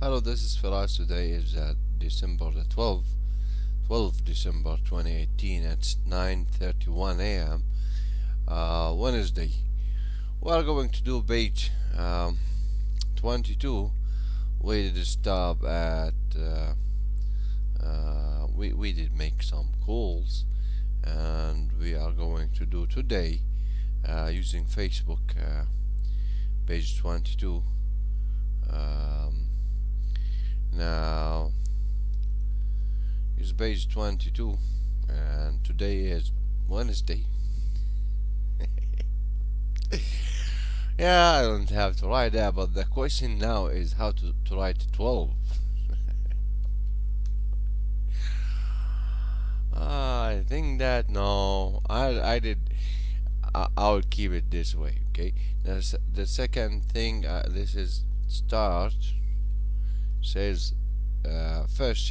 Hello, this is Firas. Today is December the 12th December 2018. It's 9:31 a.m. Wednesday. We are going to do page 22. We did stop at we did make some calls, and we are going to do today using Facebook page 22. Now it's page 22 and today is Wednesday. Yeah, I don't have to write that, but the question now is how to write 12. I think that no, I did. I'll keep it this way. Okay. Now the second thing, this is start. Says first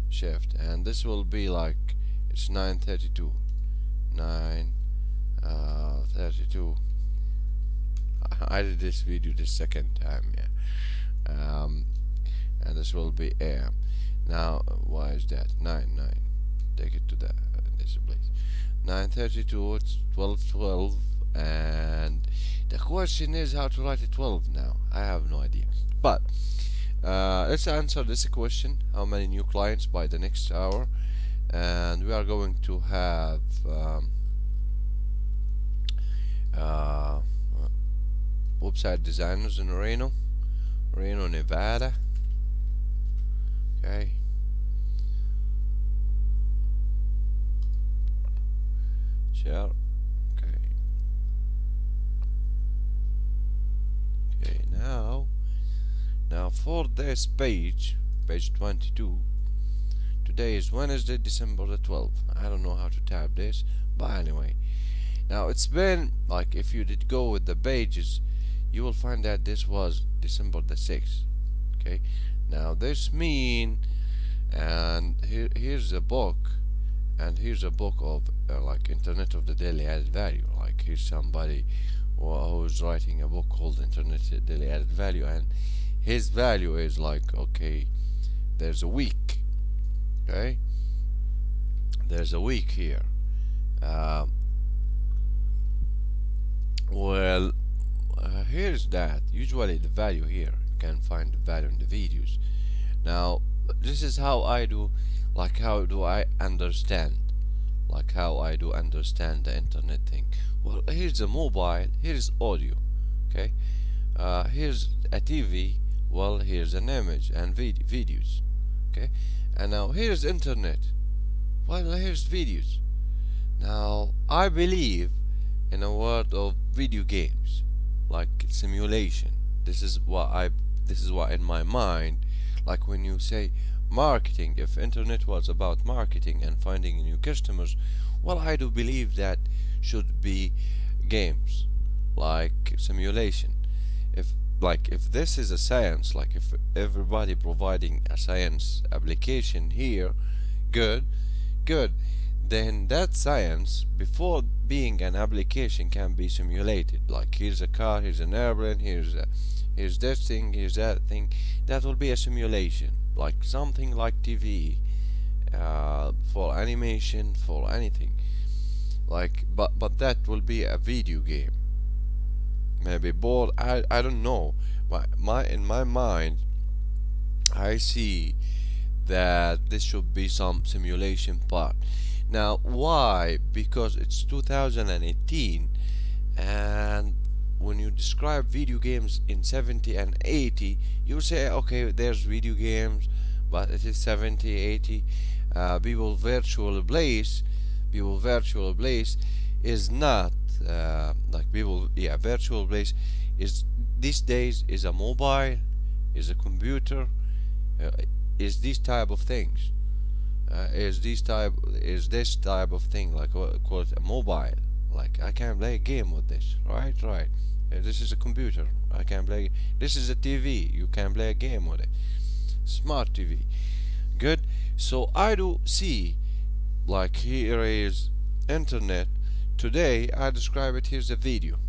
shift, and this will be like it's 9:32. 9:32. I did this video the second time, yeah. And this will be AM. Now why is that 9? Take it to this place. 9:32. It's 12:12, and the question is how to write it 12 now. I have no idea. But let's answer this question: how many new clients by the next hour? And we are going to have website designers in Reno, Nevada. Okay. Share. Okay, now for this page 22, today is Wednesday, December the 12th. I don't know how to type this, but anyway, now it's been like, if you did go with the pages, you will find that this was December the 6th. Okay, now this mean, and here's a book, and here's a book of like Internet of the Daily Added Value. Like here's somebody who's writing a book called Internet Daily Added Value, and his value is like, okay, there's a week. Okay, there's a week here. Here's that. Usually the value here, you can find the value in the videos. Now this is how I do, like how do I understand, like how I do understand the internet thing. Well, here's a mobile, here's audio. Okay, here's a TV. Well, here's an image and videos. Okay, and now here's internet. Well, here's videos. Now I believe in a world of video games, like simulation. This is what in my mind, like when you say marketing, if internet was about marketing and finding new customers, well, I do believe that should be games, like simulation. If this is a science, like if everybody providing a science application here, good, then that science, before being an application, can be simulated. Like here's a car, here's an airplane, here's this thing, here's that thing. That will be a simulation, like something like TV, for animation, for anything. Like, but that will be a video game. Maybe board. I don't know. In my mind, I see that this should be some simulation part. Now why? Because it's 2018, and when you describe video games in 70 and 80, you say, okay, there's video games, but it is 70, 80. People virtual place is not like people. Yeah, virtual place is these days is a mobile, is a computer, is these type of things. Is this type of thing, like call it a mobile. Like I can play a game with this, right? This is a computer, I can play. This is a TV, you can play a game with it. Smart TV, good. So I do see, like here is internet. Today I describe it. Here's a video.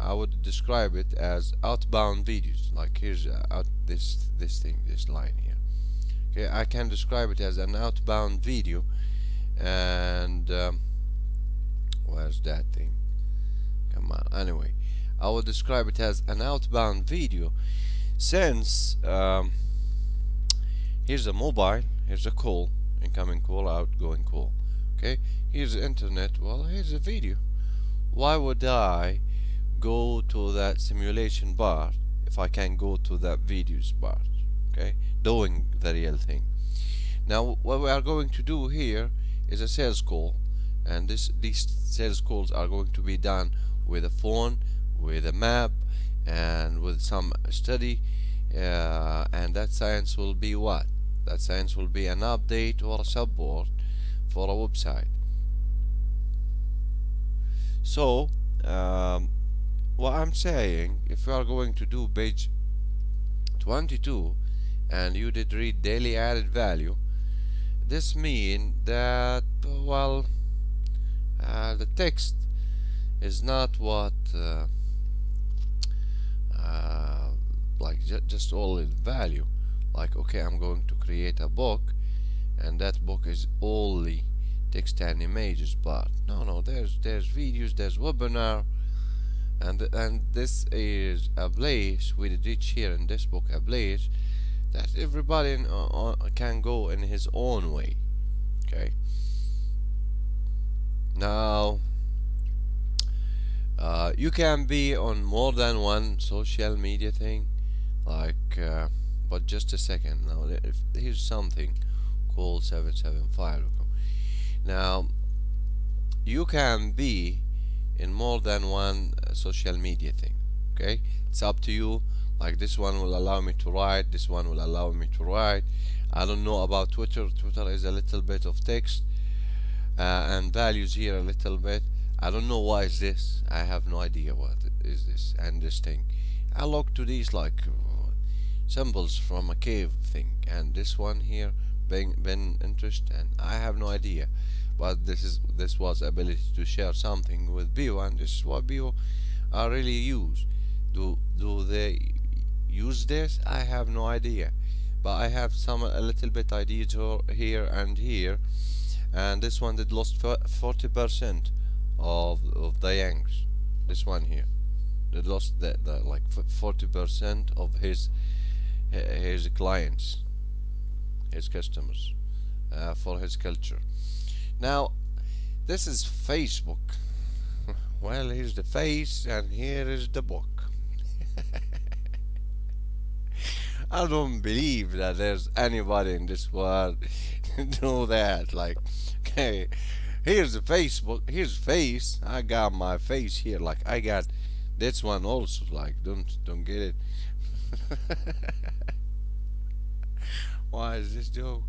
I would describe it as outbound videos. Like here's this thing, this line here. Okay, I can describe it as an outbound video. And where's that thing? Come on. Anyway, I would describe it as an outbound video, since here's a mobile, here's a call, incoming call, outgoing call. Okay, here's the internet. Well, here's a video. Why would I go to that simulation bar if I can go to that videos bar? Okay, doing the real thing. Now what we are going to do here is a sales call, and these sales calls are going to be done with a phone, with a map, and with some study, and that science will be what? That science will be an update or a support for a website. So what I'm saying, if you are going to do page 22 and you did read daily added value, this means that, well, the text is not what like just only the value. Like, okay, I'm going to create a book, and that book is only text and images. But no, there's videos, there's webinar, and this is a place we did reach here in this book, a place that everybody can go in his own way. Okay, now you can be on more than one social media thing, like but just a second. Now here's something called 775. Now you can be in more than one social media thing. Okay, it's up to you. Like this one will allow me to write, this one will allow me to write. I don't know about Twitter. Twitter is a little bit of text and values here a little bit. I don't know why is this. I have no idea what is this and this thing. I look to these like symbols from a cave thing, and this one here been interest, and I have no idea. But this was ability to share something with Bio, and this is what Bio really use. Do they use this? I have no idea, but I have a little bit ideas here and here, and this one did lost 40% of the yanks. This one here did lost the like 40% of his clients, his customers, for his culture. Now this is Facebook. Well, here's the face and here is the book. I don't believe that there's anybody in this world do that. Like, okay, here's the Facebook, here's face. I got my face here. Like, I got this one also. Like, don't get it. Why is this joke?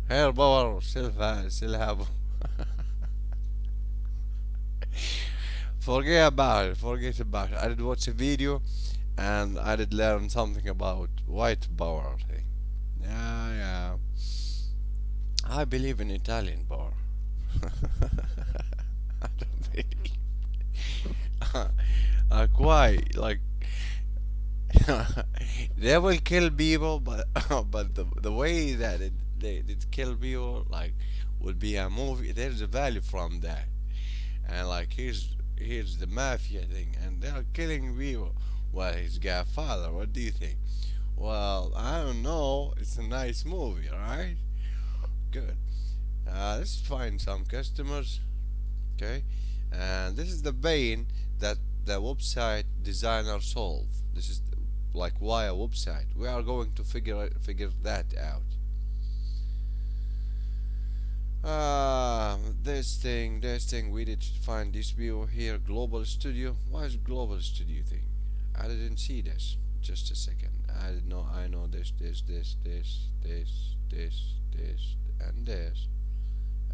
Hair power still have. Forget about it. I did watch a video and I did learn something about white power thing. Yeah. I believe in Italian power. I don't believe. Quite like they will kill people, but but the way that they did kill people, like, would be a movie. There's a value from that, and like here's the mafia thing, and they're killing people. Well, his godfather. What do you think? Well, I don't know. It's a nice movie, right? Good. Let's find some customers. Okay, and this is the pain that the website designer solve. This is like why a website. We are going to figure that out. This thing we did find this view here. Global Studio. What is Global Studio thing? I didn't see this. Just a second. I know this,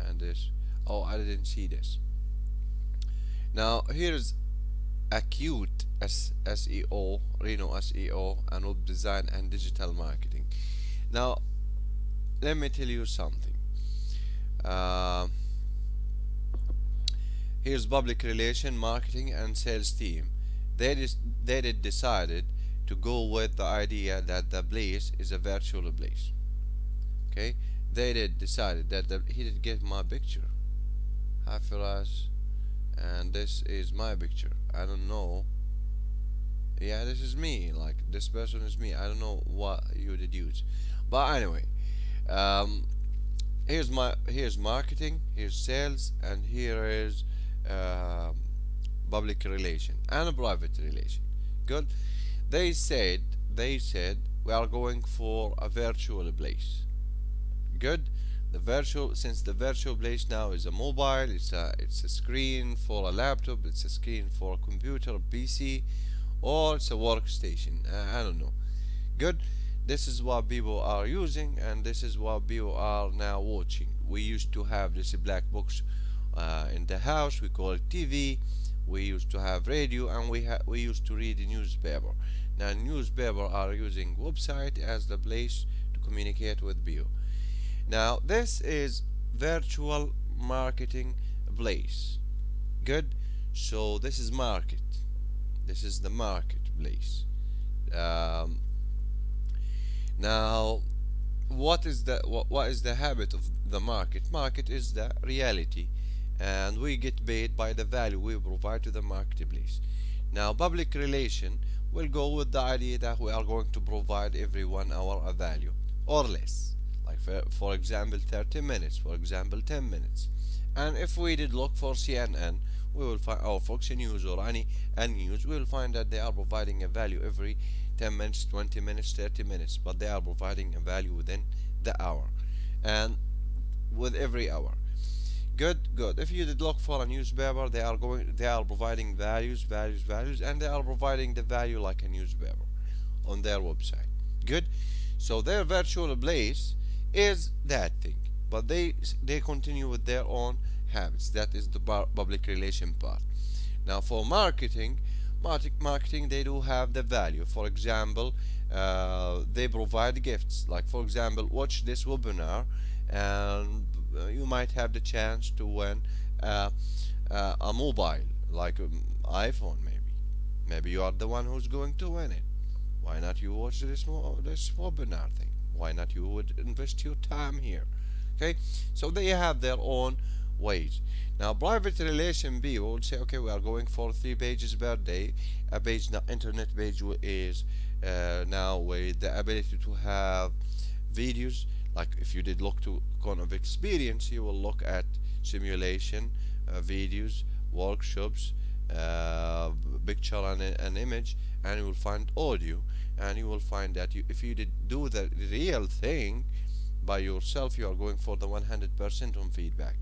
and this. Oh, I didn't see this. Now here's acute SEO, Reno SEO, and web design and digital marketing. Now let me tell you something. Here's public relation, marketing, and sales team. they did decided to go with the idea that the place is a virtual place. Okay, they did decided that he did get my picture. Hi Firas, and this is my picture. I don't know. Yeah, this is me. Like this person is me. I don't know what you did use, but anyway, um, here's marketing, here's sales, and here is um, public relation and a private relation. Good. They said we are going for a virtual place. Good. The virtual, since the virtual place now is a mobile, it's a screen for a laptop, it's a screen for a computer, a PC, or it's a workstation. I don't know. Good. This is what people are using, and this is what people are now watching. We used to have this black box in the house. We call it TV. We used to have radio, and we used to read the newspaper. Now newspaper are using website as the place to communicate with people. Now this is virtual marketing place. Good. So this is market. This is the marketplace. Um, Now, what is the habit of the market? Market is the reality, and we get paid by the value we provide to the marketplace. Now, public relation will go with the idea that we are going to provide every 1 hour a value or less, like for example 30 minutes, for example 10 minutes. And if we did look for CNN, we will find, or Fox News, or any news, we will find that they are providing a value every 10 minutes, 20 minutes, 30 minutes, but they are providing a value within the hour and with every hour. Good, good. If you did look for a newspaper, they are providing values, and they are providing the value like a newspaper on their website. Good. So their virtual place is that thing, but they continue with their own habits. That is the public relation part. Now for marketing, they do have the value. For example, they provide gifts, like for example, watch this webinar, and you might have the chance to win a mobile, like iPhone. Maybe you are the one who's going to win it. Why not you watch this webinar thing? Why not you would invest your time here? Okay, so they have their own ways. Now private relation people would say, okay, we are going for 3 pages per day. A page, internet page, is now with the ability to have videos. Like if you did look to kind of experience, you will look at simulation videos, workshops, picture and image, and you will find audio, and you will find that if you did do the real thing by yourself, you are going for the 100% on feedback,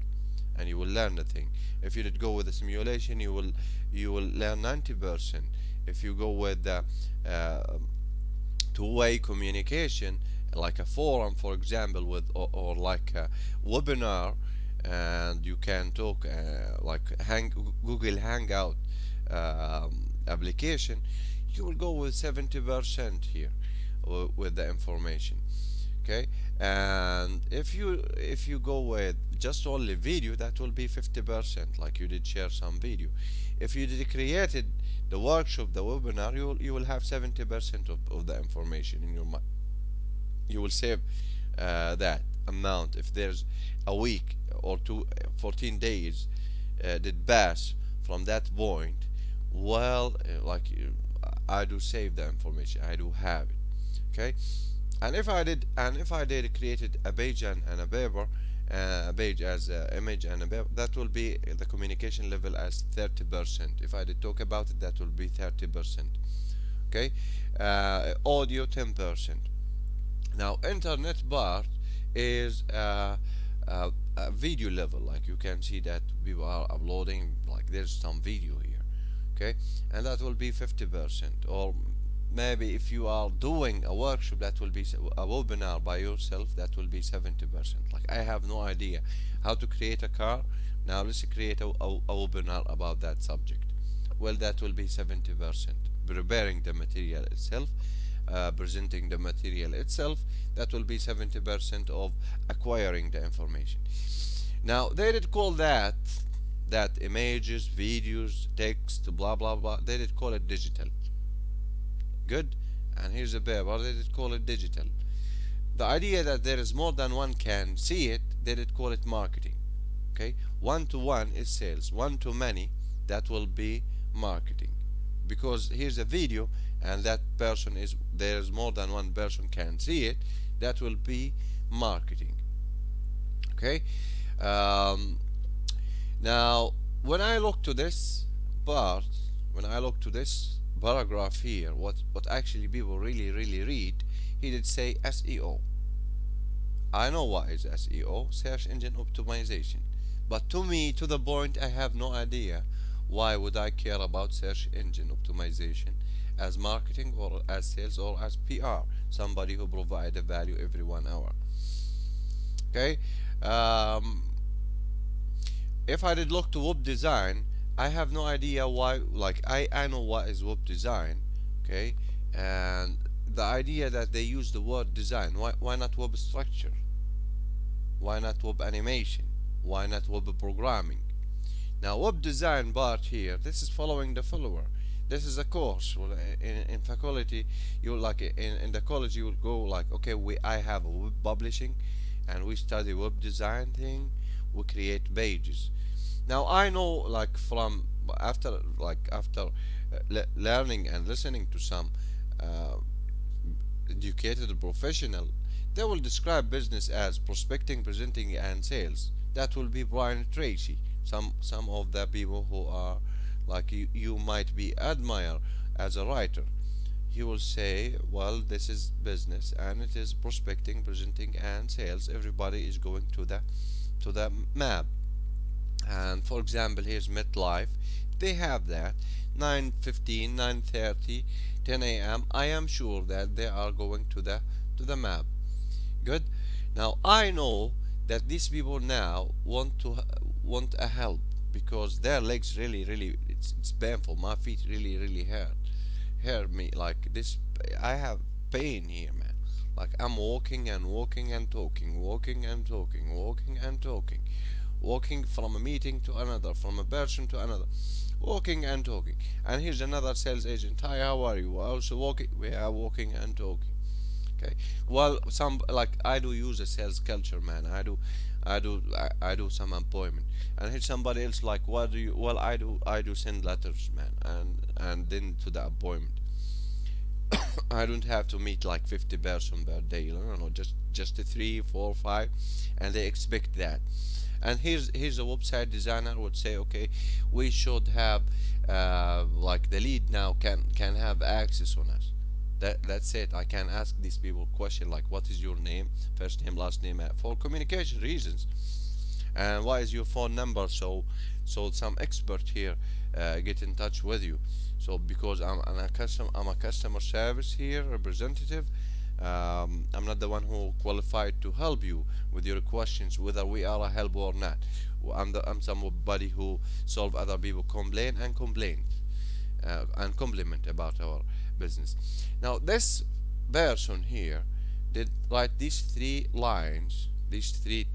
and you will learn the thing. If you did go with the simulation, you will learn 90%. If you go with the two-way communication, like a forum, for example, with or like a webinar, and you can talk like Google Hangout application, you will go with 70% here with the information. Okay, and if you go with just only video, that will be 50%, like you did share some video. If you did created the workshop, the webinar, you will have 70% of the information in your mind. You will save that amount. If there's a week or 14 days did pass from that point, well, I do save the information, I do have it. Okay, and if I did created a page and a paper, a page as an image and a paper, that will be the communication level as 30%. If I did talk about it, that will be 30%. Okay, audio 10%. Now internet part is a video level, like you can see that people are uploading, like there's some video here. Okay, and that will be 50%. Or maybe if you are doing a workshop, that will be a webinar by yourself, that will be 70%. Like I have no idea how to create a car. Now let's create a webinar about that subject. Well, that will be 70%. Preparing the material itself, presenting the material itself, that will be 70% of acquiring the information. Now they did call that that images, videos, text, blah blah blah, they did call it digital. Good. And here's a paper, they did call it digital. The idea that there is more than one can see it, they did call it marketing. Okay, one to one is sales, one to many, that will be marketing. Because here's a video and that person is, there's more than one person can see it, that will be marketing. Okay. um, Now when I look to this part, when I look to this paragraph here, what actually people really read, he did say SEO. I know what is SEO, search engine optimization, but to me, to the point, I have no idea why would I care about search engine optimization as marketing or as sales or as PR, somebody who provide a value every 1 hour. Okay. um, if I did look to web design, I have no idea why. Like I know what is web design. Okay. And the idea that they use the word design, why not web structure, why not web animation, why not web programming? Now web design part here, this is following the follower. This is a course. Well, in faculty, you like in the college, you will go like, okay, I have a web publishing and we study web design thing, we create pages. Now I know, like from after learning and listening to some uh, educated professional, they will describe business as prospecting, presenting, and sales. That will be Brian Tracy. Some of the people who are like you might be admire as a writer. He will say, well, this is business and it is prospecting, presenting, and sales. Everybody is going to the map. And for example, here's MetLife. They have that 9:15, 9:30, 10 a.m. I am sure that they are going to the map. Good. Now I know that these people now want a help because their legs really it's painful. My feet really hurt me like this. I have pain here, man. Like I'm walking and walking and talking, walking and talking, walking and talking, walking from a meeting to another, from a person to another, walking and talking. And here's another sales agent. Hi, how are you? Also walking. We are walking and talking. Okay. Well, some like I do use a sales culture, man. I do some employment. And here's somebody else like, what do you? Well, I do send letters, man, and then to the appointment. I don't have to meet like 50 person per day. No, no, just a 3, 4, 5, and they expect that. And here's a website designer would say, okay, we should have like the lead now can have access on us. That's it. I can ask these people question like, what is your name, first name, last name, for communication reasons, and what is your phone number, so some expert here get in touch with you. So because I'm a customer service here representative, I'm not the one who qualified to help you with your questions, whether we are a help or not. I'm somebody who solve other people complain and compliment about our business. Now this person here did write these 3 lines, these 3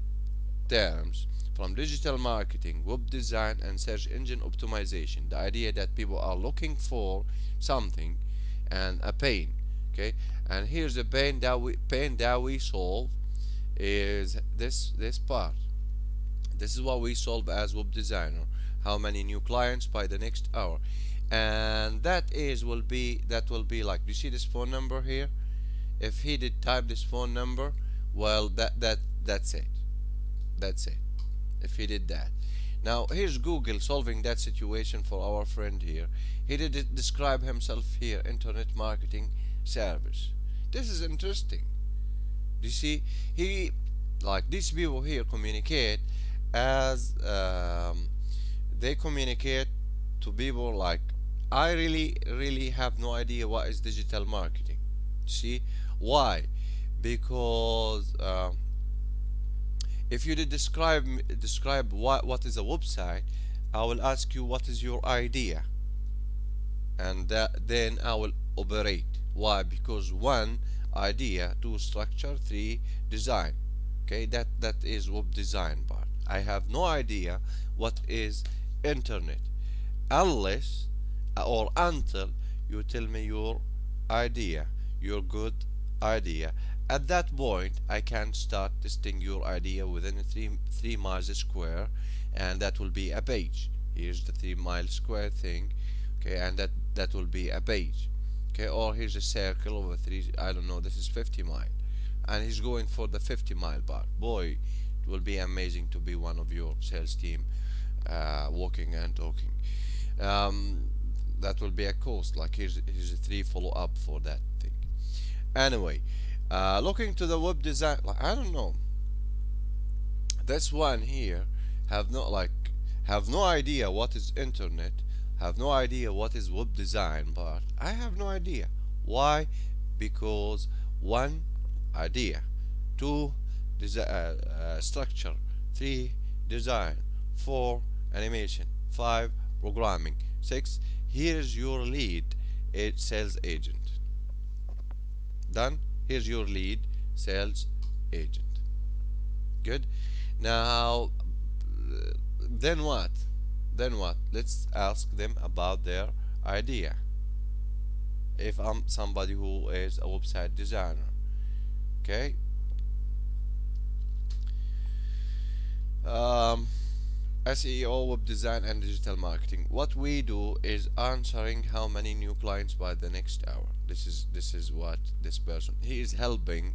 terms, from digital marketing, web design, and search engine optimization. The idea that people are looking for something and a pain. Okay, and here's the pain that we solve is this part. This is what we solve as web designer. How many new clients by the next hour? And that will be like, you see this phone number here? If he did type this phone number, well, that's it. That's it. If he did that. Now here's Google solving that situation for our friend here. He did describe himself here, internet marketing service. This is interesting. You see, he like these people here communicate as they communicate to people like, I really have no idea what is digital marketing. See why? Because if you did describe what is a website, I will ask you what is your idea, and then I will operate. Why? Because 1, idea, 2, structure, 3, design. Okay, that is web design part. I have no idea what is internet unless or until you tell me your idea, your good idea. At that point, I can start testing your idea within a 3 miles square, and that will be a page. Here's the 3 mile square thing, okay, and that will be a page, okay. Or here's a circle over three. I don't know. This is 50 mile, and he's going for the 50-mile bar. Boy, it will be amazing to be one of your sales team, walking and talking. Um, that will be a cost. Like here's a 3 follow up for that thing. Anyway, looking to the web design, like I don't know, this one here have no idea what is internet, have no idea what is web design, but I have no idea why. Because one, idea; two, structure; three, design; four, animation; five, programming; six, here's your lead, sales agent. Done. Here's your lead sales agent. Good. Now, then what? Then what? Let's ask them about their idea. If I'm somebody who is a website designer, okay. Um, SEO, web design, and digital marketing. What we do is answering how many new clients by the next hour. This is what this person, he is helping.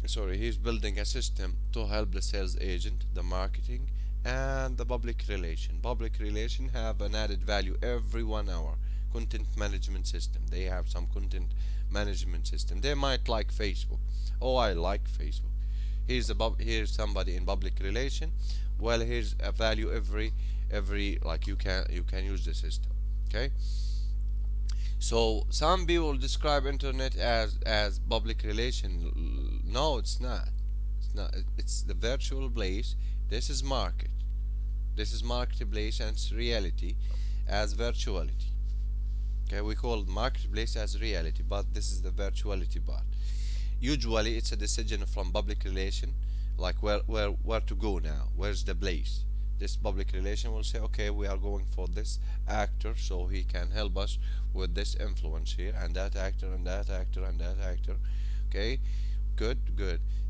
Sorry, he's building a system to help the sales agent, the marketing, and the public relation. Public relation have an added value every 1 hour. Content management system. They have some content management system. They might like Facebook. Oh, I like Facebook. Here's somebody in public relation. Well, here's a value every like you can use the system. Okay. So some people describe internet as public relation. No, it's not. It's not. It's the virtual place. This is market. This is marketplace, and it's reality as virtuality. Okay, we call marketplace as reality, but this is the virtuality part. Usually, it's a decision from public relation, like where to go now. Where's the place? This public relation will say, okay, we are going for this actor, so he can help us with this influence here, and that actor, and that actor, and that actor. Okay, good.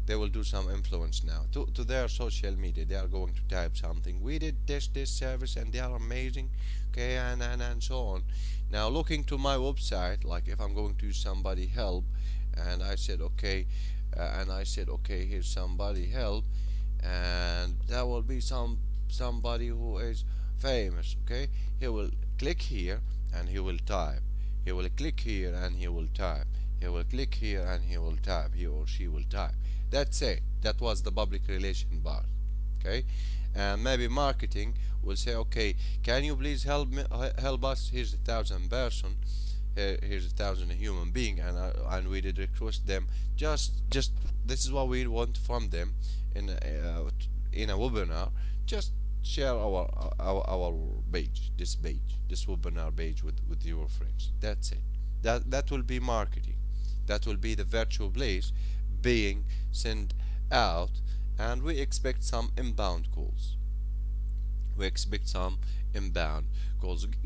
They will do some influence now to their social media. They are going to type something. We did this service, and they are amazing. Okay, and so on. Now, looking to my website, like if I'm going to use somebody help, and I said okay, here's somebody help, and that will be somebody who is famous. Okay, he will click here and he will type. He will click here and he will type. He will click here and he will type. He or she will type. That's it. That was the public relation part. Okay, and maybe marketing will say, okay, can you please help us? Here's 1,000 person. Here's 1,000 human being, and we did request them. Just this is what we want from them in a webinar. Just share our page, this webinar page with your friends. That's it. That will be marketing. That will be the virtual place being sent out, and we expect some inbound calls.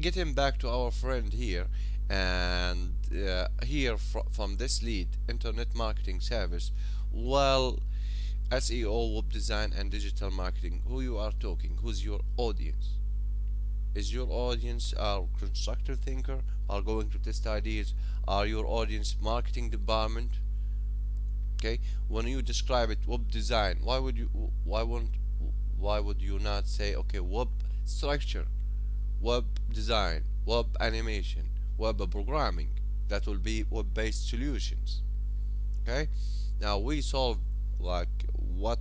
Getting back to our friend here, and here from this lead internet marketing service. Well, SEO, web design, and digital marketing. Who you are talking? Who's your audience? Is your audience a constructive thinker? Are going to test ideas? Are your audience marketing department? Okay. When you describe it, web design, why would you not say, okay, web structure, web design, web animation, web programming? That will be web-based solutions. Okay. Now we solve like what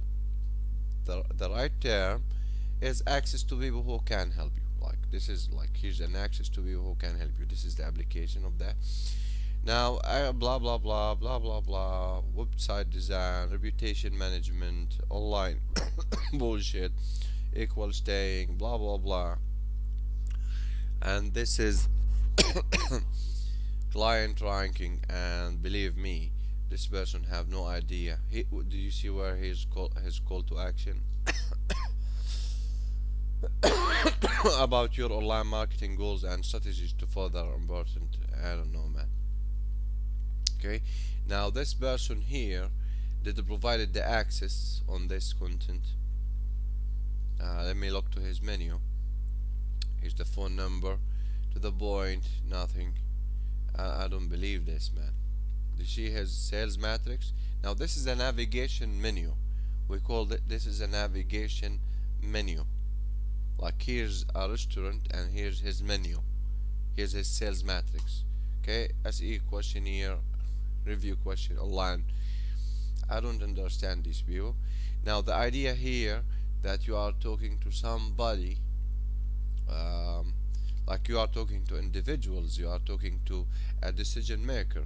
the right term is: access to people who can help you. Like this is like, here's an access to people who can help you. This is the application of that. Now blah blah blah blah blah blah, website design, reputation management, online bullshit equal staying, blah blah blah. And this is client ranking, and believe me, this person have no idea. Do you see where his call to action? about your online marketing goals and strategies to further important. I don't know, man. Okay, now this person here that provided the access on this content. Let me look to his menu. Here's the phone number. To the point, nothing. I don't believe this, man. You see his sales matrix. Now this is a navigation menu. We call it, this is a navigation menu. Like here's a restaurant and here's his menu. Here's his sales matrix. Okay, SE questionnaire, review question online. I don't understand this view. Now the idea here that you are talking to somebody, like you are talking to individuals, you are talking to a decision maker.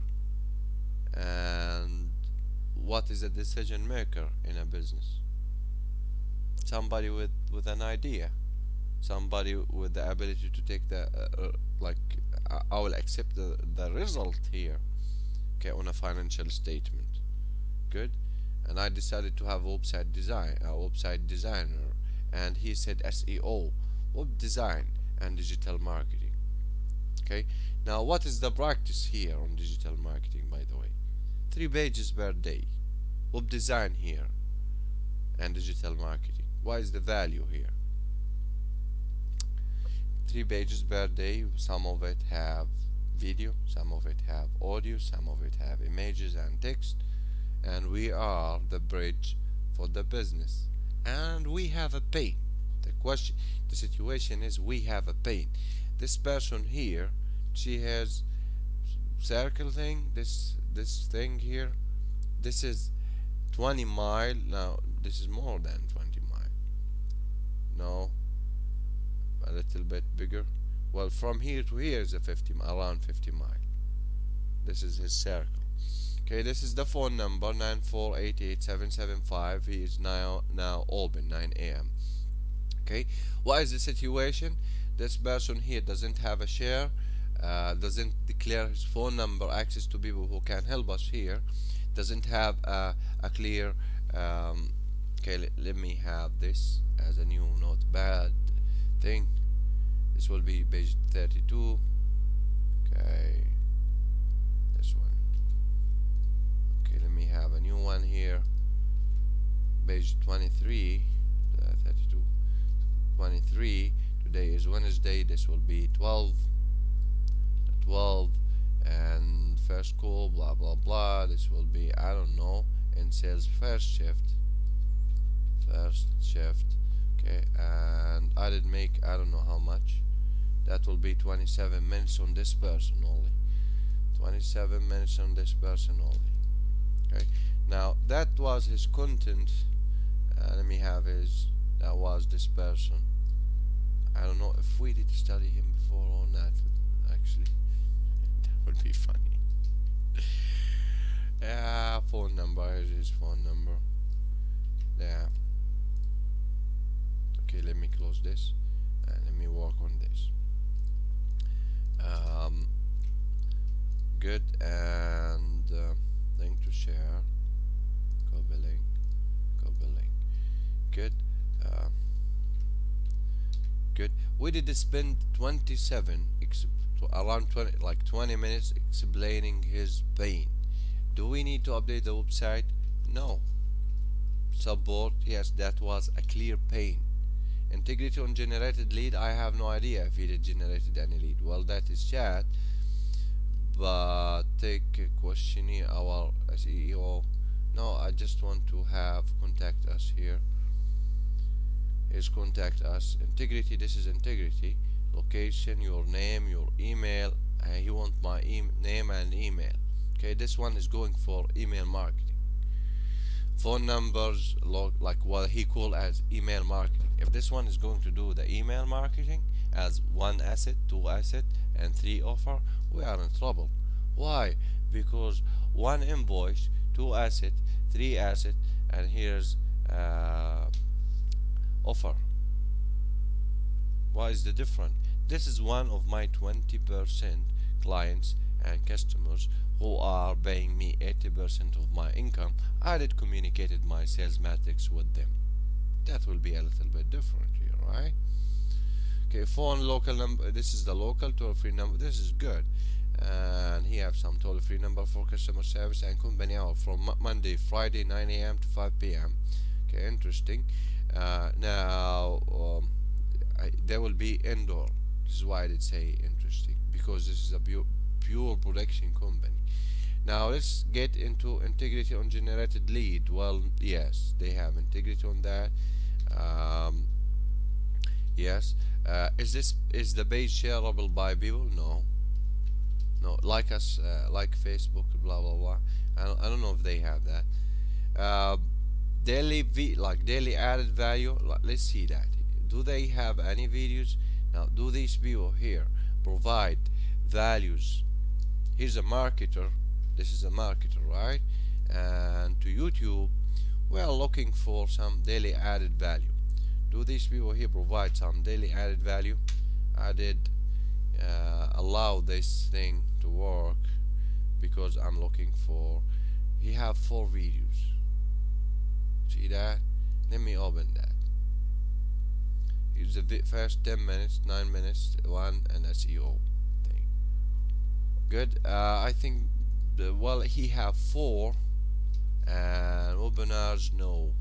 And what is a decision maker in a business? Somebody with an idea, somebody with the ability to take the like I will accept the result here, okay, on a financial statement. Good. And I decided to have a website designer, and he said SEO, web design and digital marketing. Okay, now what is the practice here on digital marketing, by the way? 3 pages per day, web design here and digital marketing. What is the value here? 3 pages per day. Some of it have video, some of it have audio, some of it have images and text, and we are the bridge for the business, and we have a pain. The situation is we have a pain. This person here, she has circle thing, this thing here, this is 20 mile. Now this is more than 20 mile. No, a little bit bigger. Well, from here to here is a 50 around 50 mile. This is his circle. Okay, this is the phone number 9488775. He is now open 9 a.m. Okay, what is the situation? This person here doesn't have a share, doesn't declare his phone number access to people who can help us here, doesn't have a clear okay, let me have this as a new notepad thing. This will be page 32. Okay, this one. Okay, let me have a new one here, page 23. 32, 23. Today is Wednesday. This will be 12, and first call, blah blah blah. This will be, I don't know, in sales first shift. Okay, and I did make, I don't know how much. That will be 27 minutes on this person only. 27 minutes on this person only. Okay, now that was his content. Let me have his, that was this person. I don't know if we did study him before or not, actually. That would be funny. Yeah, phone number, here's his phone number. Yeah. Okay, let me close this and let me work on this. Good, and link to share, copy link. Good. Good. We did spend around 20 minutes explaining his pain. Do we need to update the website? No. Support, yes, that was a clear pain. Integrity on generated lead, I have no idea if he did generated any lead. Well, that is chat, but take a questionnaire, our SEO. No, I just want to have contact us here. Is contact us. Integrity, this is integrity. Location, your name, your email. You want my name and email. Okay, this one is going for email marketing. Phone numbers, like what he called as email marketing. If this one is going to do the email marketing as 1 asset, 2 asset, and 3 offer, we are in trouble. Why? Because 1 invoice, 2 asset, 3 asset, and here's offer. What is the difference? This is one of my 20% clients and customers who are paying me 80% of my income. I did communicated my sales matrix with them. That will be a little bit different here, right? Okay, phone local number. This is the local toll-free number. This is good. And he have some toll-free number for customer service and company hour from Monday, Friday, 9 a.m. to 5 p.m. Okay, interesting. Now they will be indoor. This is why I did say interesting, because this is a pure production company. Now let's get into integrity on generated lead. Well, yes, they have integrity on that. Yes. Is the page shareable by people? No. No, like us, like Facebook, blah blah blah. I don't know if they have that. Uh, daily added value. Let's see that. Do they have any videos? Now, do these people here provide values? Here's a marketer. This is a marketer, right? And to YouTube, we are looking for some daily added value. Do these people here provide some daily added value? I did allow this thing to work because I'm looking for. He have 4 videos. See that? Let me open that. Here's the first 10 minutes, 9 minutes, one, and SEO thing. Good. I think well, he have 4, and webinars no.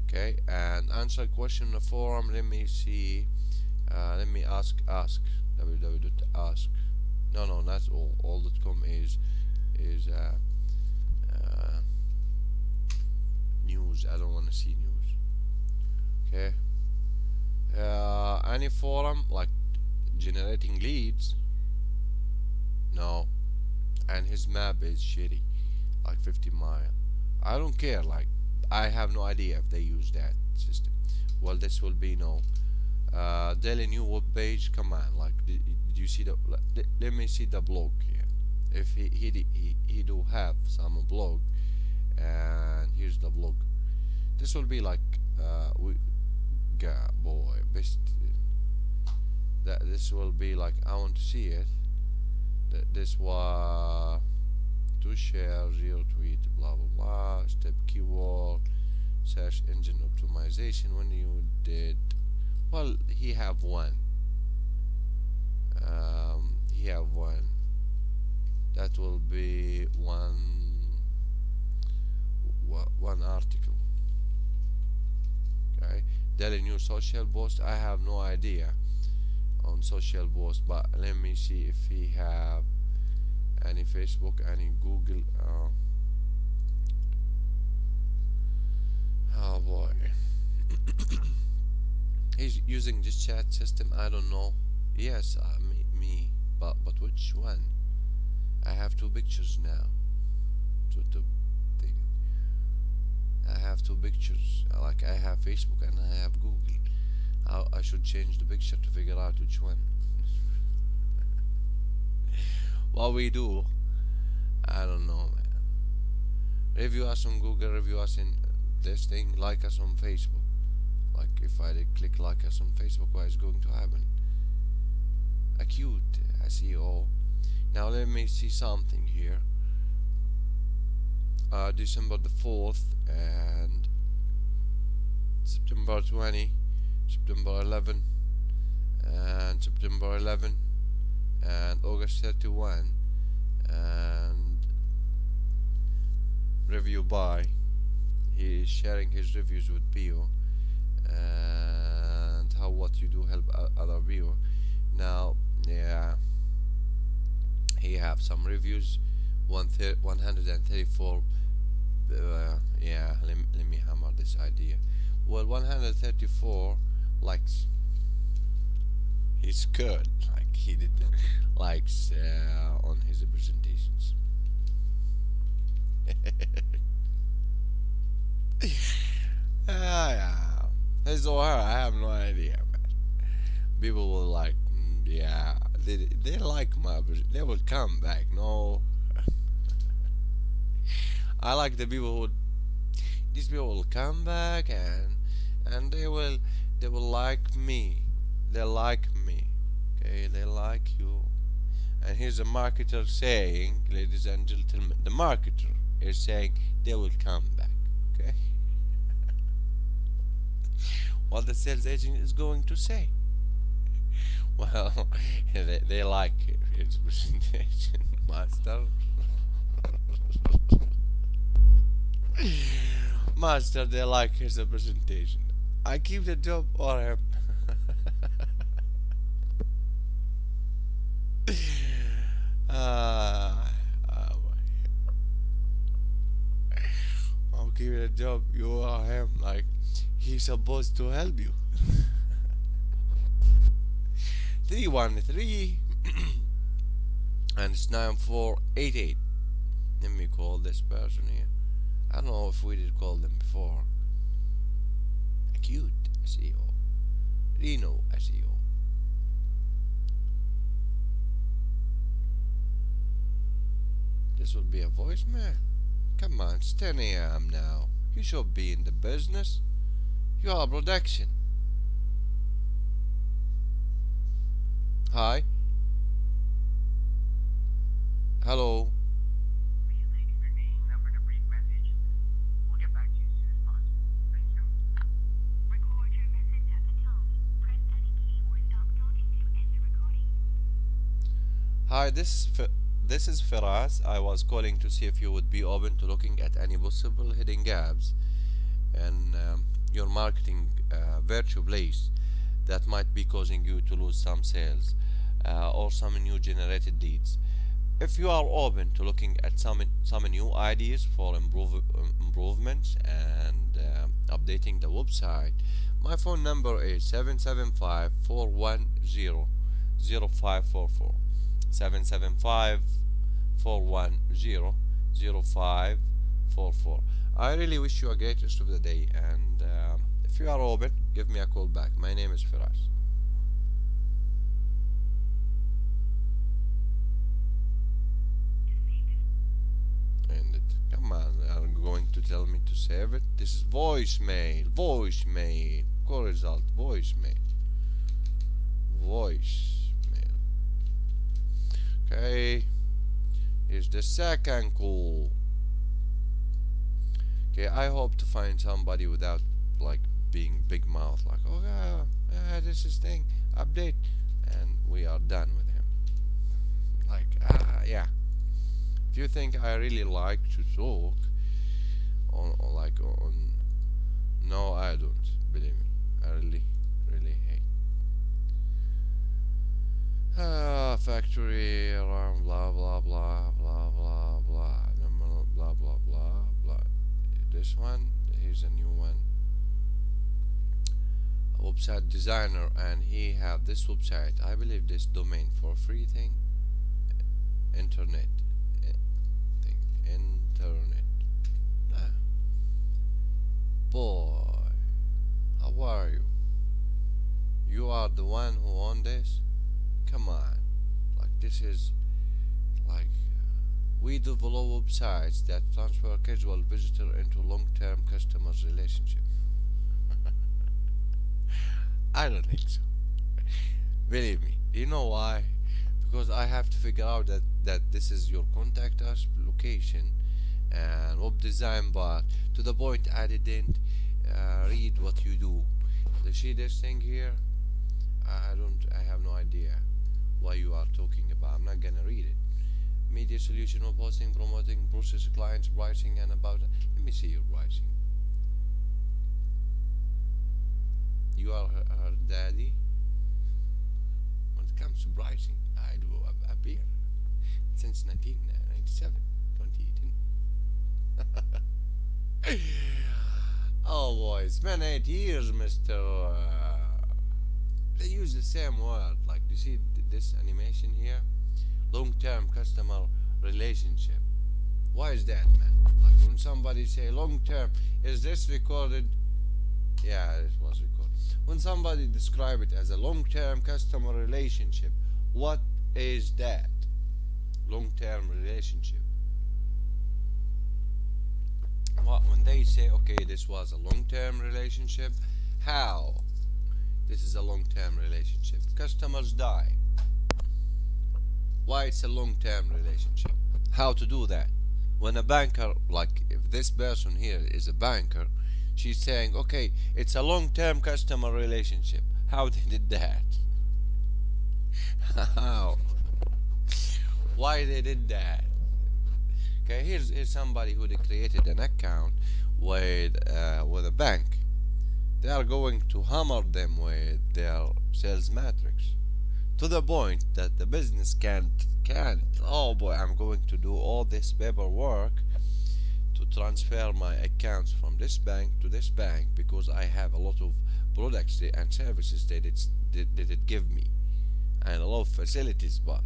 Okay, and answer question in the forum. Let me see. Let me ask www.ask. No, that's all.com is news. I don't want to see news. Okay. Any forum like generating leads? No. And his map is shitty, like 50 mile. I don't care. Like, I have no idea if they use that system. Well, this will be no. Daily new web page. Come on, like, did you see the? Let me see the blog here. If he do have some blog, and here's the blog. This will be like boy best. This will be like, I want to see it. This was to share, 0 tweet, blah blah blah. Step keyword, search engine optimization. When you did, well, he have one. He have one. That will be one article. Okay. Daily new social post. I have no idea on social post, but let me see if he have any Facebook, any Google. Oh boy. He's using this chat system. I don't know. Yes, me. But which one? I have 2 pictures now. To thing. I have 2 pictures. Like, I have Facebook and I have Google. I should change the picture to figure out which one. What we do, I don't know, man. Review us on Google, review us in this thing, like us on Facebook. Like, if I click like us on Facebook, what is going to happen? Acute SEO. Now let me see something here. December the 4th and September 20, September 11, and September 11, and August 31, and review by. He is sharing his reviews with Bio, and how what you do help other Bio. Now, yeah, he have some reviews, 134. Yeah, let me hammer this idea. Well, 134 likes. He's good. Like, he did likes on his presentations. Yeah, his or her, I have no idea, man. People will like, yeah, they like my. They will come back. No, I like the people who. These people will come back and they will like me. They like me. Okay, they like you. And here's a marketer saying, ladies and gentlemen, the marketer is saying they will come back. Okay. what the sales agent is going to say. Well, they like his presentation, master. Master, they like his presentation. I keep the job or him. Ah, I'll give it a job. You are him. Like he's supposed to help you. 313 and it's 9488. Let me call this person here. I don't know if we did call them before. Acute SEO. Reno SEO. This will be a voicemail. Come on, it's 10 a.m. now. You should be in the business. You are production. Hi. Hello. Please leave your name, number, and a brief message. We'll get back to you as soon as possible. Thank you. Record your message at the tone. Press any key or stop talking to end the recording. Hi, this is Firas. I was calling to see if you would be open to looking at any possible hidden gaps in your marketing virtue place that might be causing you to lose some sales or some new generated leads. If you are open to looking at some new ideas for improvements and updating the website, my phone number is 775-410-0544. 775-410-0544. I really wish you a great rest of the day, and if you are open, give me a call back. My name is Firas. And come on, are you going to tell me to save it? This is voicemail, call result, voicemail. Okay, here's the second call. Okay, I hope to find somebody without like being big mouth, like, oh yeah, this is thing, update, and we are done with him. Like, yeah. If you think I really like to talk on no, I don't. Believe me, I really hate. Factory around blah blah blah blah blah blah blah blah blah blah. This one, here's a new one. A website designer, and he have this website. I believe this domain for free thing. Internet. Boy, how are you? You are the one who own this? Come on. Like this is like we develop websites that transfer casual visitor into long-term customers relationship. I don't think so. Believe me. Do you know why? Because I have to figure out that this is your contact us location and web design, but to the point I didn't read what you do. You see this thing here? I have no idea what you are talking about. I'm not gonna read it. Media solution, web hosting, promoting, process, clients, pricing, and about it. Let me see your pricing. You are her daddy. When it comes to pricing, I do a beer since 1997, 2018. Oh boys, man, 8 years, Mr. They use the same word. Like, you see this animation here? Long-term customer relationship. Why is that, man? Like, when somebody say long-term, is this recorded? Yeah, it was recorded. When somebody describe it as a long-term customer relationship, what is that? Long-term relationship. When they say, okay, this was a long-term relationship, how? This is a long-term relationship. Customers die. Why it's a long-term relationship? How to do that? When a banker, like if this person here is a banker, She's saying, okay, it's a long-term customer relationship. How they did that? How? Why they did that? Okay, here's somebody who they created an account with a bank. They are going to hammer them with their sales matrix to the point that the business can't. Oh boy, I'm going to do all this paperwork to transfer my accounts from this bank to this bank because I have a lot of products and services that it give me and a lot of facilities. But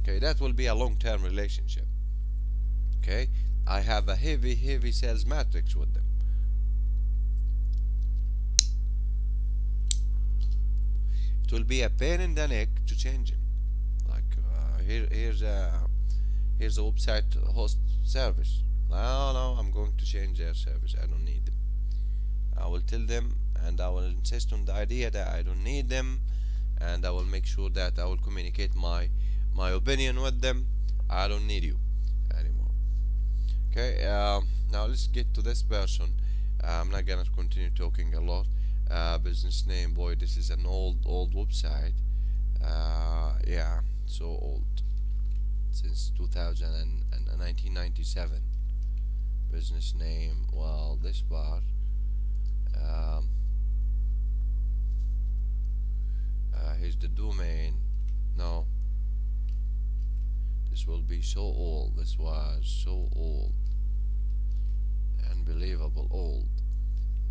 okay, that will be a long-term relationship. Okay, I have a heavy sales matrix with them. It will be a pain in the neck to change him. Like here's a website host service. No, I'm going to change their service. I don't need them. I will tell them, and I will insist on the idea that I don't need them, and I will make sure that I will communicate my opinion with them. I don't need you anymore. Okay. Now let's get to this person. I'm not gonna continue talking a lot. Business name, boy, this is an old website. Yeah, so old, since 2000 and 1997. Business name, well, this part. um, Here's the domain. No, this will be so old. This was so old, unbelievable old.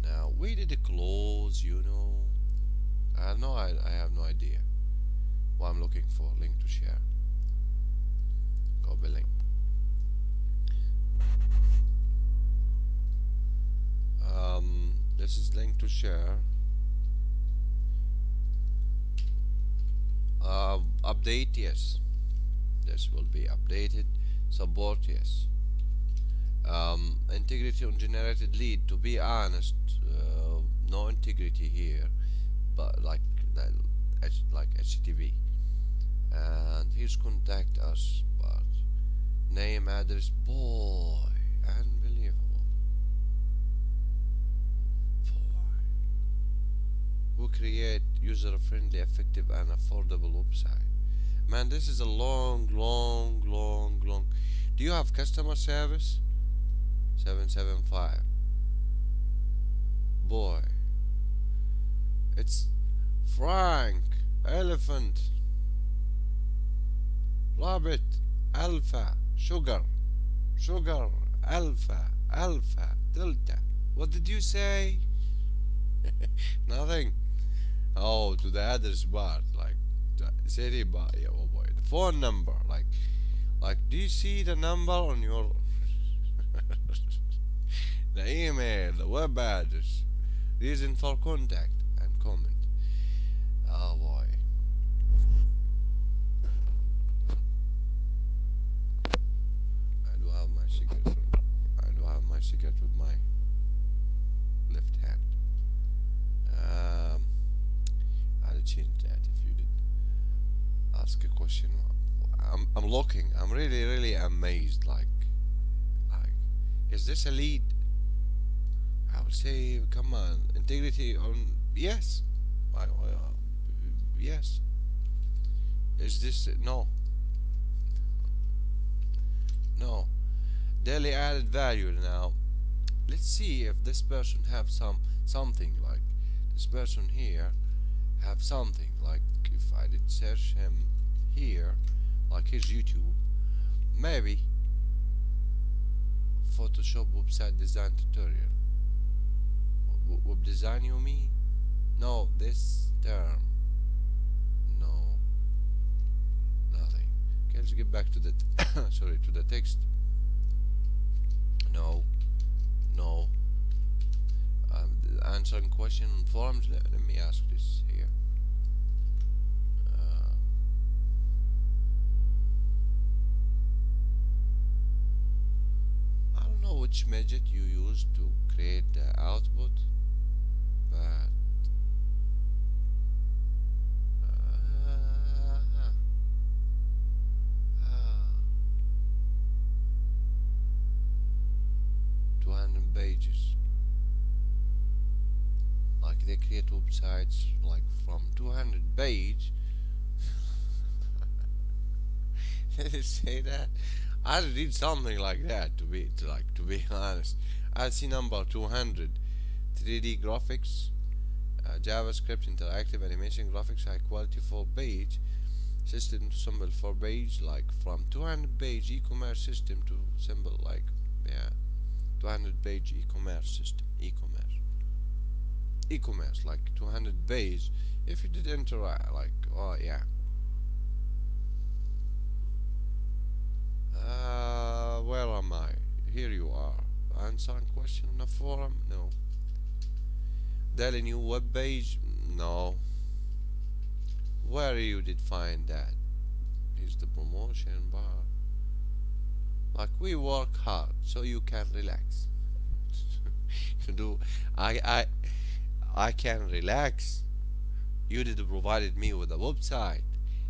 Now, where did it close, you know? I have no idea what I'm looking for. Link to share. Copy link. This is link to share. Update, yes. This will be updated. Support, yes. Integrity on generated lead. To be honest, no integrity here, but like that, like HTTP. And here's contact us, but name, address, boy, unbelievable. Boy, who create user-friendly, effective, and affordable website? Man, this is a long. Do you have customer service? 775. Boy, it's Frank, elephant, rabbit, alpha, sugar, alpha, delta. What did you say? Nothing. Oh, to the address bar, like the city bar. Yeah, oh boy, the phone number, like. Do you see the number on your the email, the web address, reason for contact, and comment. Oh boy. I do have my cigarette. With my left hand. I'll change that if you did ask a question. I'm looking. I'm really amazed. Like, is this a lead? I would say, come on, integrity on, yes. Yes. Is this, no? No. Daily added value. Now, let's see if this person have something like this person here have something like, if I did search him here, like his YouTube, maybe Photoshop website design tutorial. Web design, you mean? No, this term. No, nothing. Okay, let's get back to the sorry, to the text. No. Answering question on forums. Let me ask this here. I don't know which widget you use to create the output, but uh, 200 pages. they create websites like from 200 page. Did it say that? I read something like that to be honest. I see number 200, 3D graphics, JavaScript, interactive animation graphics, high quality full page system to symbol for page, like from 200 page e-commerce system to symbol, like, yeah, 200 page e-commerce system, e-commerce like 200 page. If you did interact, like, oh yeah. Where am I? Here you are. Answering question on the forum? No. Daily new web page? No. Where you did find that? Here's the promotion bar. Like, we work hard so you can relax. To do, I I I can relax. You did provided me with a website.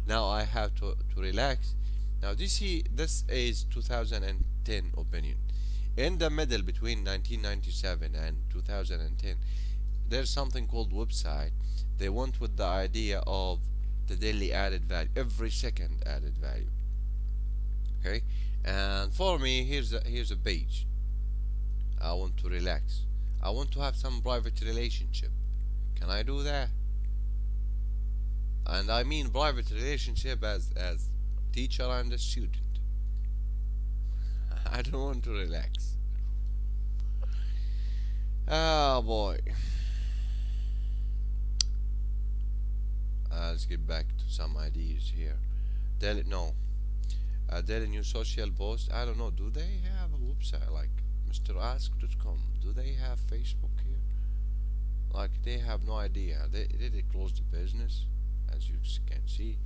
Now I have to relax. Now this is 2010 opinion. In the middle between 1997 and 2010, there's something called website. They went with the idea of the daily added value, every second added value. Okay, and for me, here's a page. I want to relax. I want to have some private relationship. Can I do that? And I mean private relationship as teacher and a student. I don't want to relax. Oh boy. Let's get back to some ideas here. Daily, no. Daily new social post. I don't know. Do they have a website like MrAsk.com? Do they have Facebook here? Like, they have no idea. They closed the business, as you can see.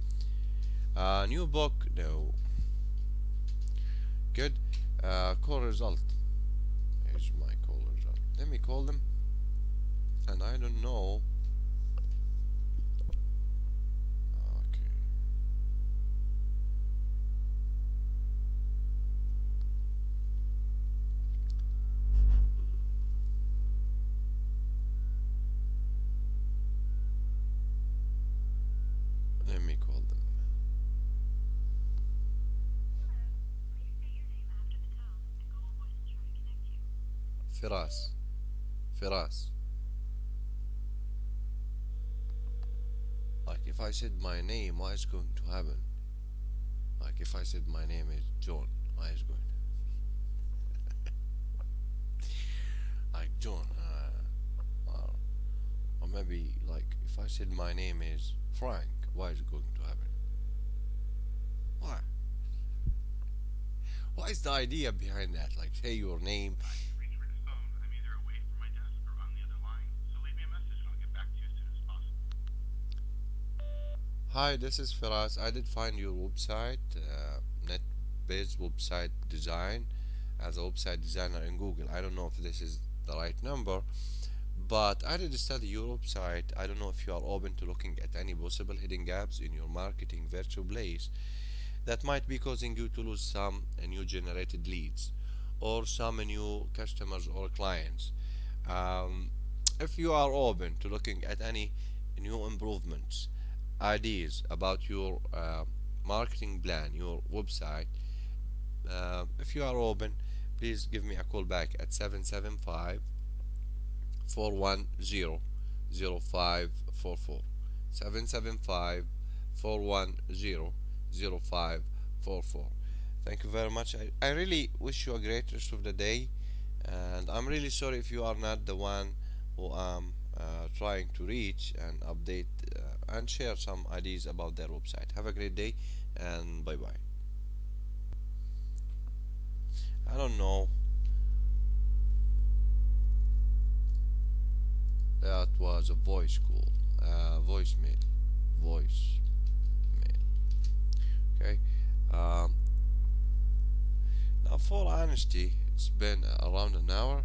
New book. No. Good. Call result. Here's my call result. Let me call them. And I don't know. Okay. Let me call them. Firas. Firas. Like, if I said my name, what is going to happen? Like, if I said my name is John, what is going like John, or maybe like if I said my name is Frank, what is going to happen? Why? What is the idea behind that? Like, say your name. Reach for his phone. I'm either away from my desk or on the other line, so leave me a message and I'll get back to you as soon as possible. Hi, this is Firas. I did find your website, net-based website design, as a website designer in Google. I don't know if this is the right number, but I did study your website. I don't know if you are open to looking at any possible hidden gaps in your marketing virtual place that might be causing you to lose some new generated leads or some new customers or clients. Um, if you are open to looking at any new improvements, ideas about your marketing plan, your website, if you are open, please give me a call back at 775 410 0544. 775 410 0544. Thank you very much. I really wish you a great rest of the day, and I'm really sorry if you are not the one who I'm trying to reach and update and share some ideas about their website. Have a great day, and bye bye. I don't know. That was a voice call, voicemail, voicemail. Okay. Um, Now, for honesty, it's been around an hour,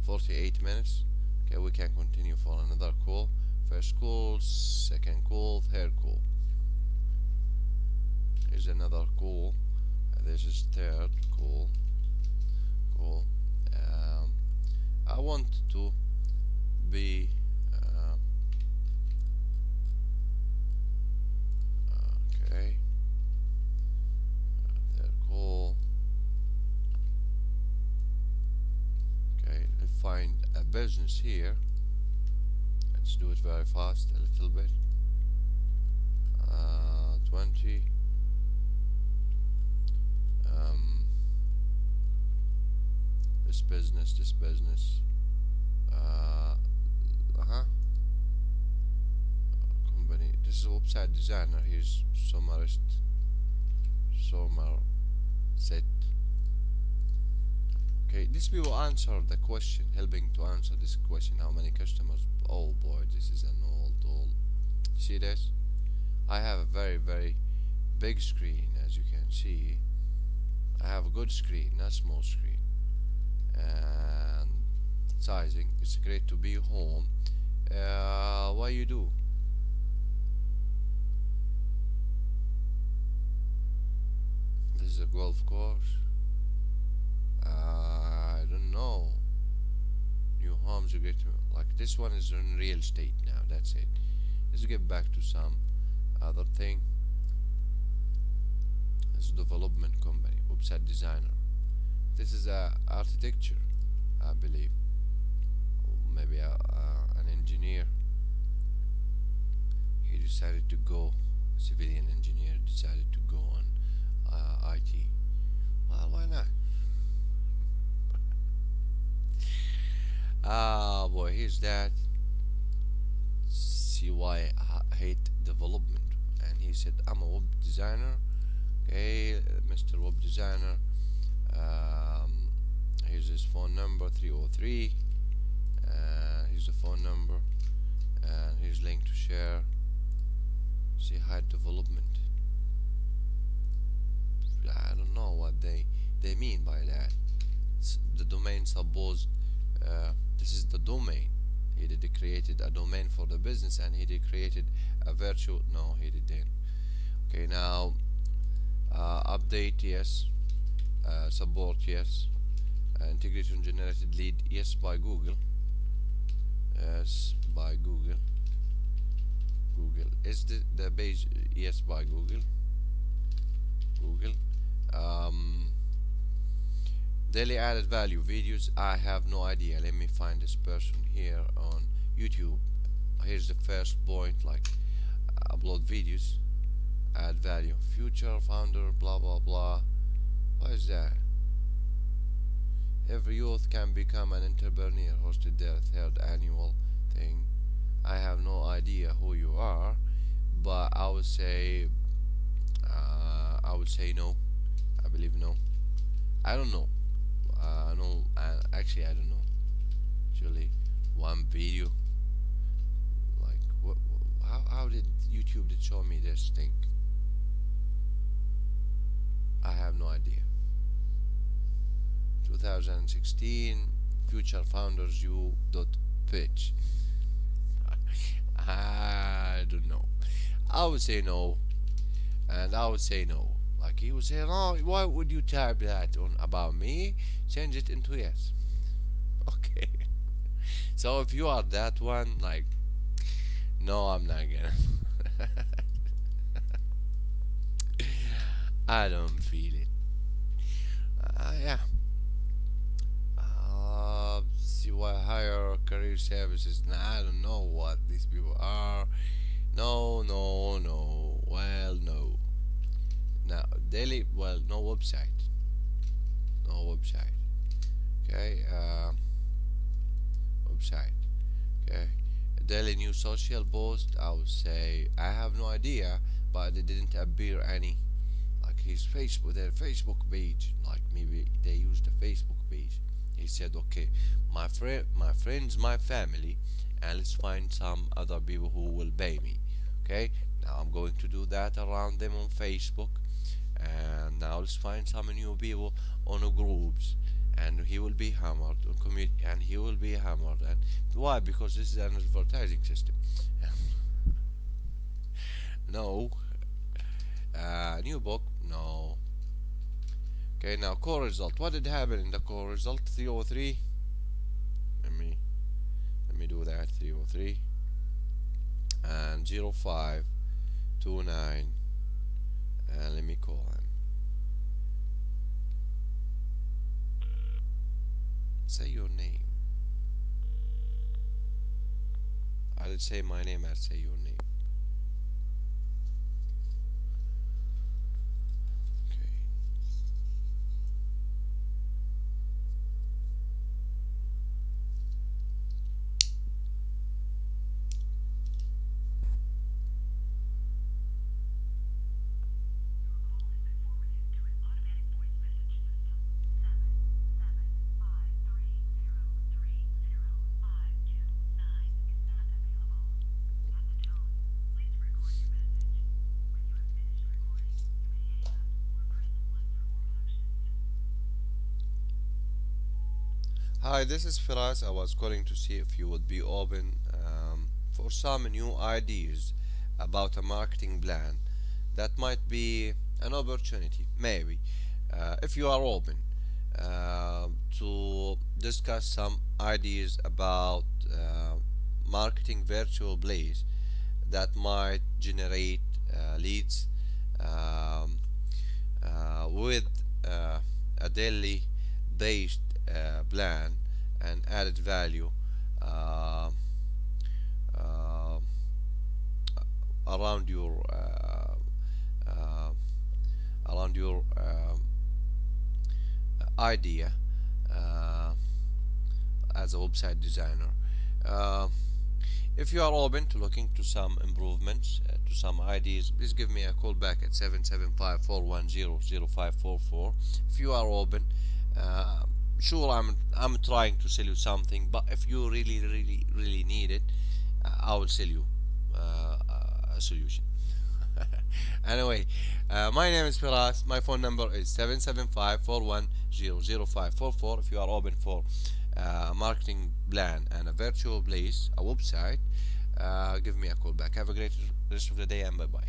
48 minutes. Okay, we can continue for another call. First call, second call, third call. Here's another call. This is third call. Call. I want to be business here. Let's do it very fast, a little bit. 20. This business. Company. This is website designer. Here's Somer set. Okay, these people answer the question, helping to answer this question. How many customers? Oh boy, this is an old. See this? I have a very big screen, as you can see. I have a good screen, not small screen. And sizing. It's great to be home. What you do? This is a golf course. I don't know. New homes, you get to, like this one is in real estate now. That's it. Let's get back to some other thing. This is development company, website designer. This is a architecture, I believe. Or maybe an engineer. He decided to go. Civilian engineer decided to go on IT. Well, why not? Ah, boy, here's that. See why I hate development. And he said, I'm a web designer. Okay, Mr. Web Designer. Here's his phone number, 303. Here's the phone number. And here's link to share. See, hide development. I don't know what they mean by that. The domain supposed this is the domain. He did created a domain for the business, and he did created a virtual. No, he didn't. Okay, now update, yes. Support, yes. Integration generated lead, yes, by Google. Yes, by Google. Is the page, yes, by Google. Daily added value videos. I have no idea. Let me find this person here on YouTube. Here's the first point, like upload videos, add value, future founder, blah blah blah. What is that? Every youth can become an entrepreneur. Hosted their third annual thing. I have no idea who you are, but I would say no. I believe no. I don't know. No, actually I don't know. Actually, one video. Like what? How did YouTube did show me this thing? I have no idea. 2016 future founders you dot pitch. I don't know. I would say no, and I would say no. Like he would say, no, why would you type that on about me? Change it into yes. Okay. So if you are that one, like, no, I'm not gonna. I don't feel it. Yeah. See what higher career services. Nah, I don't know what these people are. No. Well, no. Now daily. Well, no website. Okay. Website. Okay. Daily new social post. I would say I have no idea, but it didn't appear any. Like his Facebook, their Facebook page. Like maybe they used a Facebook page. He said, okay, my friends, my family, and let's find some other people who will pay me. Okay, now I'm going to do that around them on Facebook, and now let's find some new people on groups, and he will be hammered on community, and he will be hammered. And why? Because this is an advertising system. No. New book, no. Okay, now core result. What did happen in the core result? 303. Let me do that. 303 and 0529, and let me call him. Say your name. I'll say my name, I'll say your name. Okay. Hi, this is Firas. I was calling to see if you would be open for some new ideas about a marketing plan that might be an opportunity, maybe, if you are open to discuss some ideas about marketing virtual plays that might generate leads um, with a daily based plan and added value uh, uh, around your uh, around your idea uh, as a website designer. Uh, if you are open to looking to some improvements, to some ideas, please give me a call back at 775-410-0544. If you are open, uh, sure, I'm trying to sell you something, but if you really need it, I will sell you a solution. Anyway, my name is Firas. My phone number is 775-410-0544. If you are open for a marketing plan and a virtual place, a website, give me a call back. Have a great rest of the day and bye bye.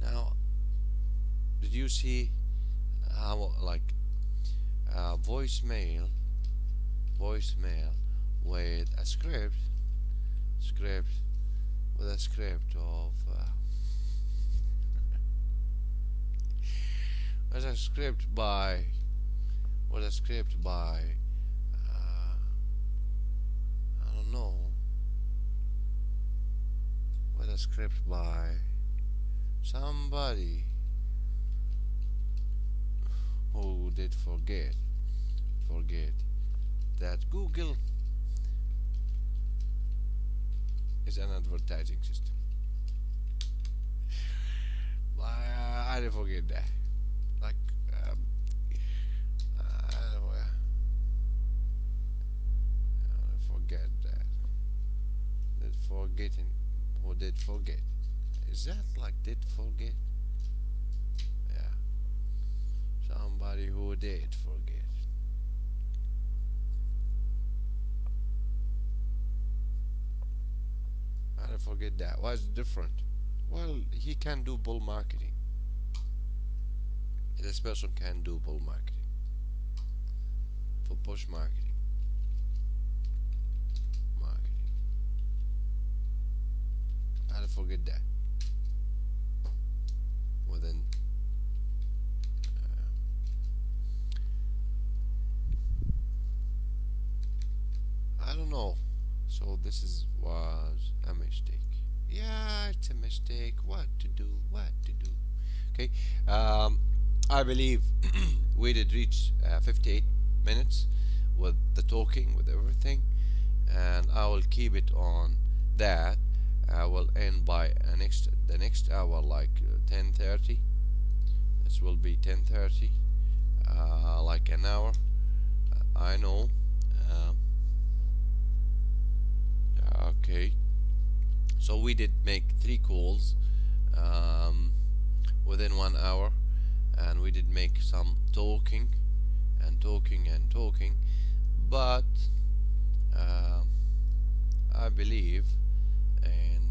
Now, did you see how like voicemail with a script with a script of with a script by with a script by I don't know, with a script by somebody who did forget that Google is an advertising system. I didn't forget that. Like, I forget that. Did forgetting? Who did forget? Is that like did forget? Yeah, somebody who did forget. I didn't forget that. What's different? Well, he can do bull marketing. This person can do bull marketing for push marketing. Marketing. I didn't forget that. Within I don't know. So this was a mistake. Yeah, it's a mistake. What to do? What to do? Okay. I believe we did reach 58 minutes with the talking, with everything, and I will keep it on that. I will end by the next hour, like 10:30. This will be 10:30, like an hour. I know. Uh, okay. So we did make 3 calls within 1 hour, and we did make some talking and talking and talking, but uh, I believe in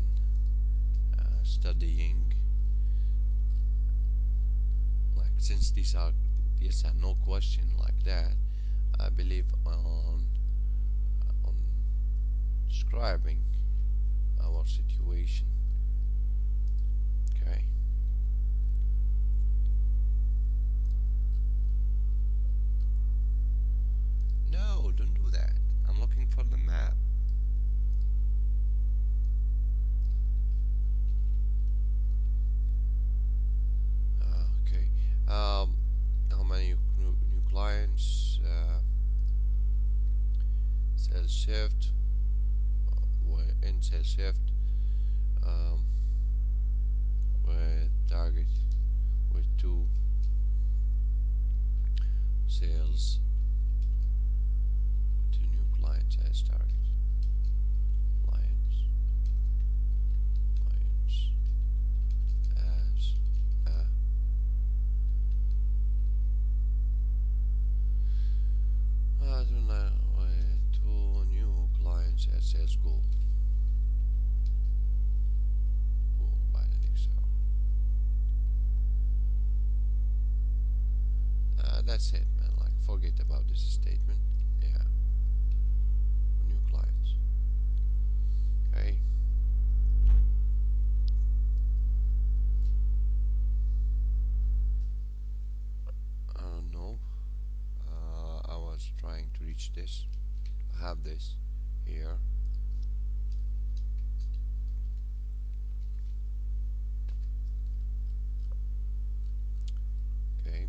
studying, like, since these are yes and no question like that. I believe on describing our situation. Okay. shift um, with target with two sales, two new clients as target. Clients as I don't know, with two new clients as sales goal. Goal by the next hour. That's it, man. Like, forget about this statement. Yeah, for new clients. Okay. I don't know. I was trying to reach this. I have this here. Okay.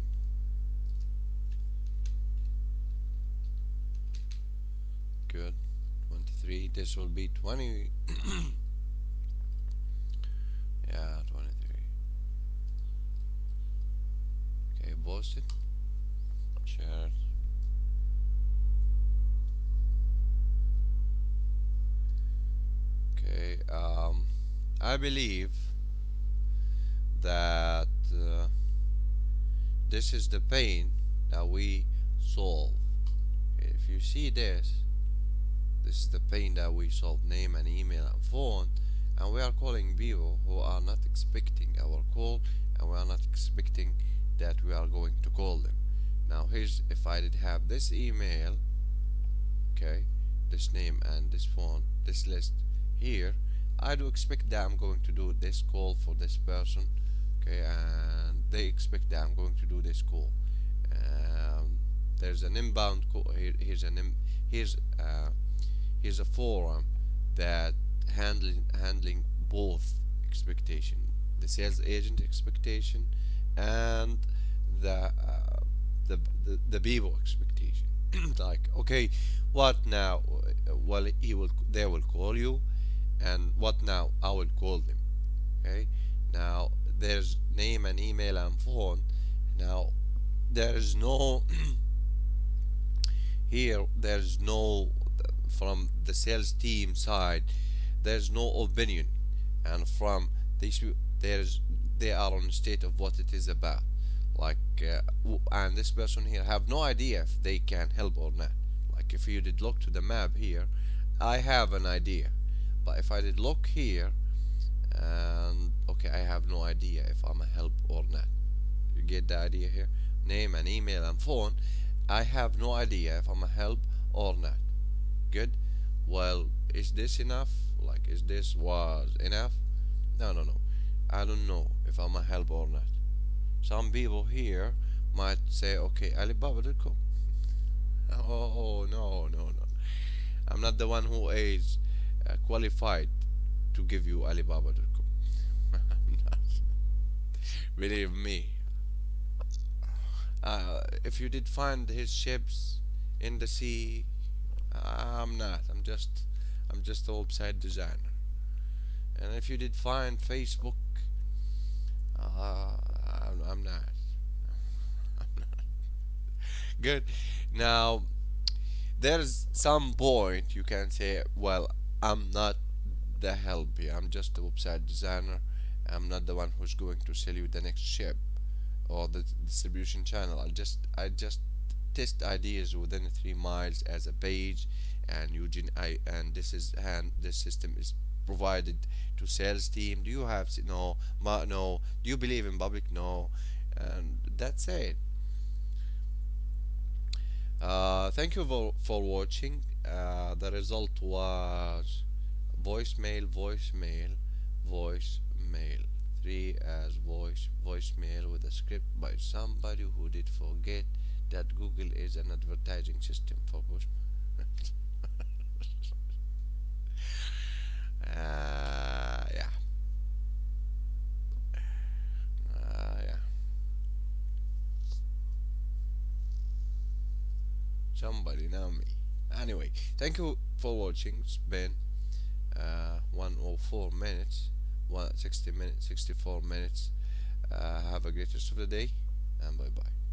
Good. 23. This will be 20. Yeah, 23. Okay, post it. Share. Okay. I believe that this is the pain that we solve. Okay, if you see this, this is the pain that we solve: name and email and phone, and we are calling people who are not expecting our call, and we are not expecting that we are going to call them. Now here's, if I did have this email, okay, this name and this phone, this list here, I do expect that I'm going to do this call for this person, okay, and they expect that I'm going to do this call. There's an inbound call here. Here's a forum that handling both expectation, the sales agent expectation and the the people expectation. Like, okay, what now? Well, they will call you, and what now? I will call them. Okay, now there's name and email and phone. Now there is no here, there's no, from the sales team side, there's no opinion, and from this, there's, they are on state of what it is about. Like, and this person here have no idea if they can help or not. Like, if you did look to the map here, I have an idea, but if I did look here, and okay, I have no idea if I'm a help or not. You get the idea here? Name and email and phone, I have no idea if I'm a help or not. Good. Well, is this enough? Like, is this was enough? No, no, no. I don't know if I'm a help or not. Some people here might say, okay, Alibaba.com. Oh, no, no, no. I'm not the one who is qualified to give you Alibaba.com. I'm not. Believe me. If you did find his ships in the sea, I'm not. I'm just a website designer. And if you did find Facebook, I'm not. I'm not. Good. Now, there's some point you can say, well, I'm not the help here. I'm just a website designer. I'm not the one who's going to sell you the next ship or the distribution channel. I just test ideas within 3 miles as a page, and and this system is provided to sales team. Do you have no? No. Do you believe in public? No. And that's it. Thank you for watching. The result was voicemail 3 as voicemail with a script by somebody who did forget that Google is an advertising system for push. Yeah. Yeah. Somebody, now me. Anyway, thank you for watching. It's been 104 minutes, 60 minutes, 64 minutes. Have a great rest of the day, and bye bye.